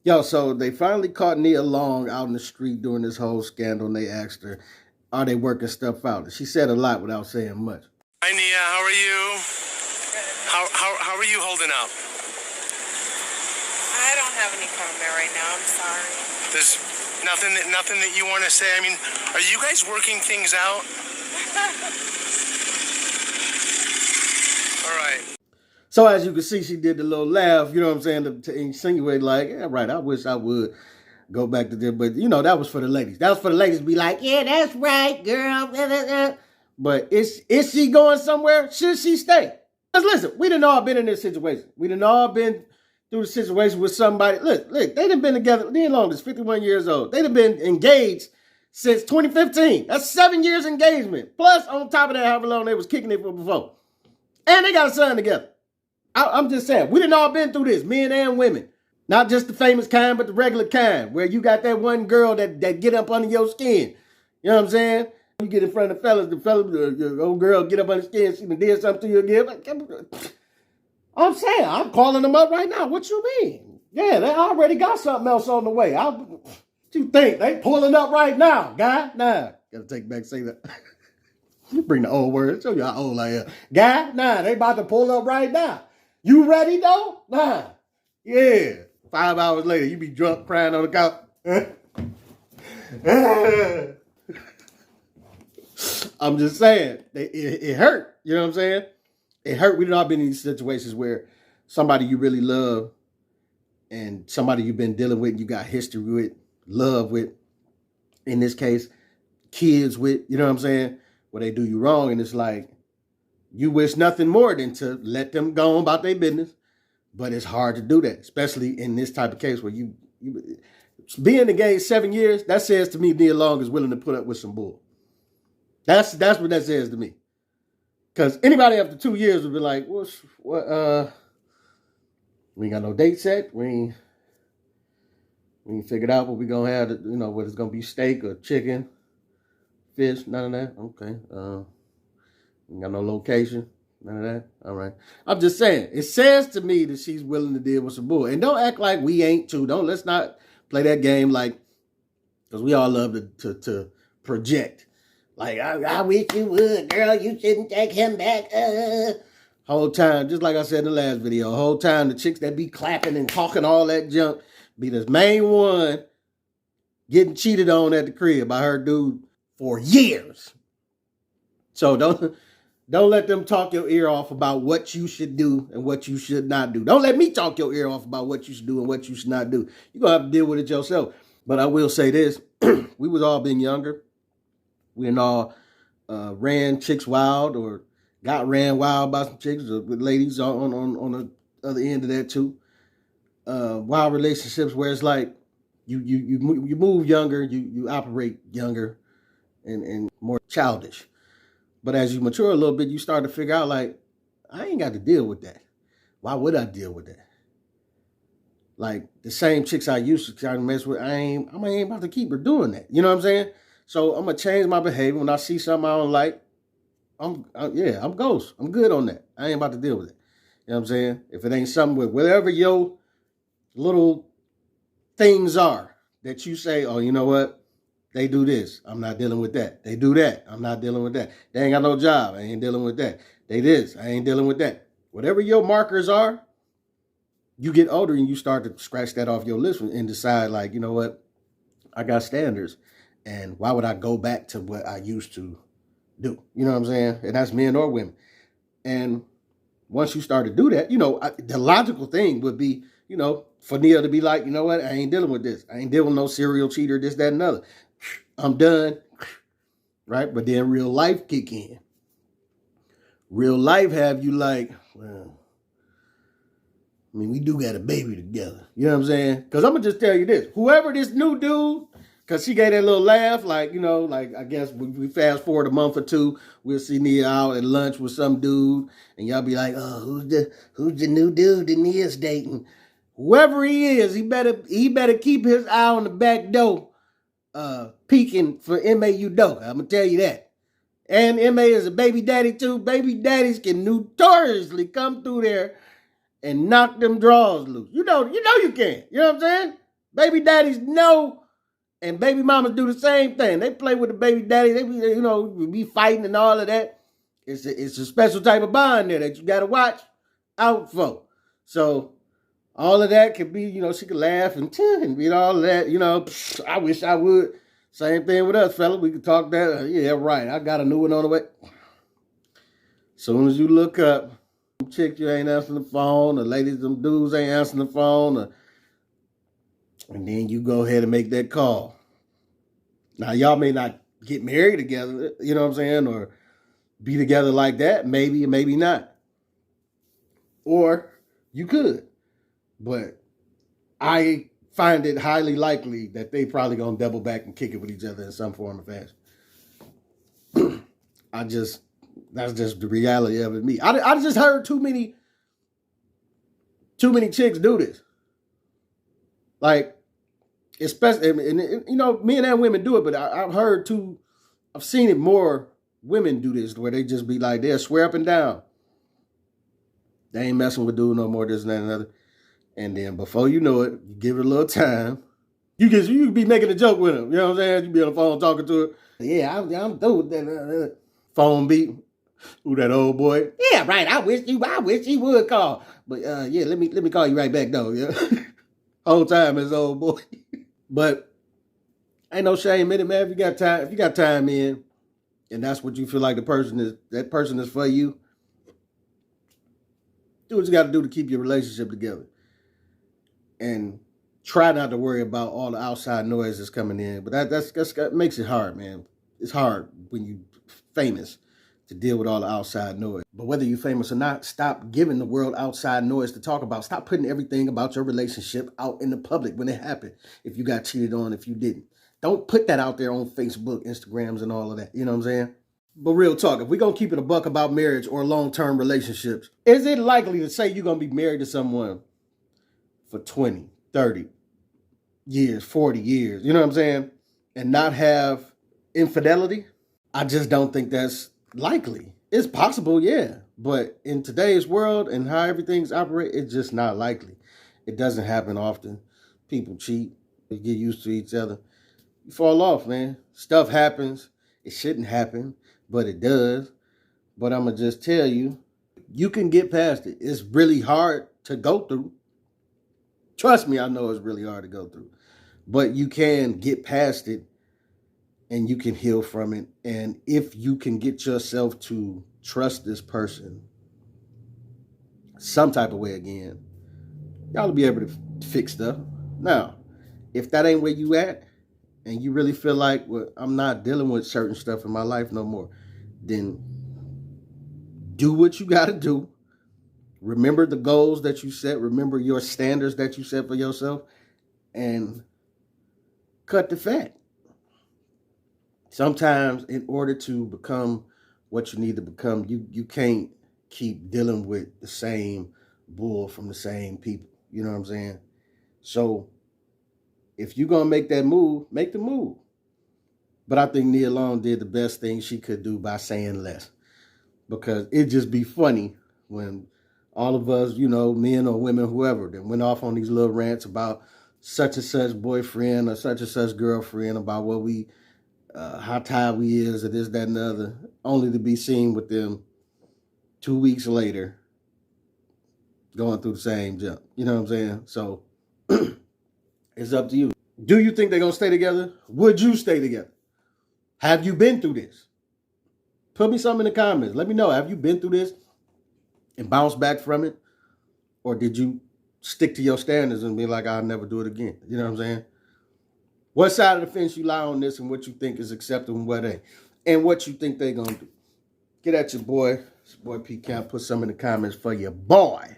Yo, so they finally caught Nia Long out in the street during this whole scandal, and they asked her, "Are they working stuff out?" And she said a lot without saying much. Hi, Nia. How are you? How are you holding up? I don't have any comment right now. I'm sorry. There's nothing that you want to say. I mean, are you guys working things out? All right. So as you can see, she did the little laugh, you know what I'm saying, to insinuate like, yeah, right, I wish I would go back to there. But, you know, that was for the ladies. That was for the ladies to be like, yeah, that's right, girl. But is she going somewhere? Should she stay? Because listen, we done all been in this situation. We done all been through the situation with somebody. Look, they done been together. Nia Long is 51 years old. They done been engaged since 2015. That's 7 years engagement. Plus, on top of that, however long they was kicking it for before. And they got a son together. I'm just saying, we done all been through this, men and women. Not just the famous kind, but the regular kind, where you got that one girl that get up under your skin. You know what I'm saying? You get in front of the fellas, your old girl get up under the skin, she done did something to you again. I'm saying, I'm calling them up right now. What you mean? Yeah, they already got something else on the way. What you think? They pulling up right now, guy? Nah. Gotta take back, say that. You bring the old words. Show you how old I am. Guy? Nah, they about to pull up right now. You ready though? Nah. Yeah. 5 hours later, you be drunk crying on the couch. I'm just saying, it hurt. You know what I'm saying? It hurt. We've all been in these situations where somebody you really love and somebody you've been dealing with, you got history with, love with, in this case, kids with, you know what I'm saying? Where they do you wrong, and it's like, you wish nothing more than to let them go on about their business. But it's hard to do that, especially in this type of case where you being engaged 7 years, that says to me Nia Long is willing to put up with some bull. That's what that says to me. Because anybody after 2 years would be like, what, we ain't got no date set. We ain't figured out what we gonna have, whether it's gonna be steak or chicken, fish, none of that. Okay. Ain't got no location. None of that. All right. I'm just saying, it says to me that she's willing to deal with some bull. And don't act like we ain't too. Let's not play that game like, because we all love to project. Like, I wish you would, girl. You shouldn't take him back. Whole time, just like I said in the last video, whole time the chicks that be clapping and talking all that junk be the main one getting cheated on at the crib by her dude for years. So don't let them talk your ear off about what you should do and what you should not do. Don't let me talk your ear off about what you should do and what you should not do. You're going to have to deal with it yourself. But I will say this. We was all been younger. We all ran chicks wild or got ran wild by some chicks with ladies on the other end of that too. Wild relationships where it's like you move younger, you operate younger and more childish. But as you mature a little bit, you start to figure out, like, I ain't got to deal with that. Why would I deal with that? Like, the same chicks I used to try to mess with, I ain't about to keep her doing that. You know what I'm saying? So I'm going to change my behavior. When I see something I don't like, I'm ghost. I'm good on that. I ain't about to deal with it. You know what I'm saying? If it ain't something with whatever your little things are that you say, oh, you know what? They do this. I'm not dealing with that. They do that. I'm not dealing with that. They ain't got no job. I ain't dealing with that. They this. I ain't dealing with that. Whatever your markers are, you get older and you start to scratch that off your list and decide, like, you know what? I got standards. And why would I go back to what I used to do? You know what I'm saying? And that's men or women. And once you start to do that, the logical thing would be, for Nia to be like, you know what? I ain't dealing with this. I ain't dealing with no serial cheater, this, that, and other. I'm done, right? But then real life kick in. Real life have you like, well, I mean, we do got a baby together. You know what I'm saying? Because I'm going to just tell you this. Whoever this new dude, because she gave that little laugh, like, like I guess we fast forward a month or two, we'll see Nia out at lunch with some dude, and y'all be like, oh, who's the new dude that Nia's dating? Whoever he is, he better keep his eye on the back door. Peaking for M.A. Udoka. I'm going to tell you that. And M.A. is a baby daddy too. Baby daddies can notoriously come through there and knock them drawers loose. You know you can. You know what I'm saying? Baby daddies know, and baby mamas do the same thing. They play with the baby daddy. They be fighting and all of that. It's a special type of bond there that you got to watch out for. So all of that could be, she could laugh and be all of that. I wish I would. Same thing with us, fella. We could talk that. Yeah, right. I got a new one on the way. Soon as you look up, chick, you ain't answering the phone. The ladies, them dudes ain't answering the phone. And then you go ahead and make that call. Now, y'all may not get married together, you know what I'm saying, or be together like that. Maybe, maybe not. Or you could. But I find it highly likely that they probably going to double back and kick it with each other in some form or fashion. That's just the reality of it. Me, I just heard too many chicks do this. Like, especially, and men and women do it, but I've seen it more women do this, where they just be like, they'll swear up and down they ain't messing with dude no more, this and that and other. And then before you know it, you give it a little time. You could be making a joke with him. You know what I'm saying? You be on the phone talking to her. Yeah, I'm through with that. Phone beat. Ooh, that old boy. Yeah, right. I wish he would call. But yeah, let me call you right back though. Yeah. Whole time as old boy. But ain't no shame in it, man. If you got time in, and that's what you feel like that person is for you, do what you got to do to keep your relationship together. And try not to worry about all the outside noise that's coming in. But that makes it hard, man. It's hard when you famous to deal with all the outside noise. But whether you're famous or not, stop giving the world outside noise to talk about. Stop putting everything about your relationship out in the public when it happened. If you got cheated on, if you didn't. Don't put that out there on Facebook, Instagrams, and all of that. You know what I'm saying? But real talk, if we're going to keep it a buck about marriage or long-term relationships, is it likely to say you're going to be married to someone for 20, 30 years, 40 years, you know what I'm saying, and not have infidelity? I just don't think that's likely. It's possible, yeah, but in today's world and how everything's operate, it's just not likely. It doesn't happen often. People cheat. They get used to each other. You fall off, man. Stuff happens. It shouldn't happen, but it does. But I'm going to just tell you, you can get past it. It's really hard to go through. Trust me, I know it's really hard to go through. But you can get past it and you can heal from it. And if you can get yourself to trust this person some type of way again, y'all will be able to fix stuff. Now, if that ain't where you at and you really feel like, well, I'm not dealing with certain stuff in my life no more, then do what you got to do. Remember the goals that you set. Remember your standards that you set for yourself. And cut the fat. Sometimes in order to become what you need to become, you can't keep dealing with the same bull from the same people. You know what I'm saying? So if you're going to make that move, make the move. But I think Nia Long did the best thing she could do by saying less. Because it'd just be funny when all of us, men or women, whoever, that went off on these little rants about such and such boyfriend or such and such girlfriend, about what how tired we is, or this, that, and the other, only to be seen with them 2 weeks later going through the same jump. You know what I'm saying? So it's up to you. Do you think they're going to stay together? Would you stay together? Have you been through this? Put me something in the comments. Let me know. Have you been through this and bounced back from it? Or did you stick to your standards and be like, I'll never do it again? You know what I'm saying? What side of the fence you lie on this, and what you think is acceptable and what ain't. And what you think they're going to do. Get at your boy. It's your boy P. Camp. Put some in the comments for your boy.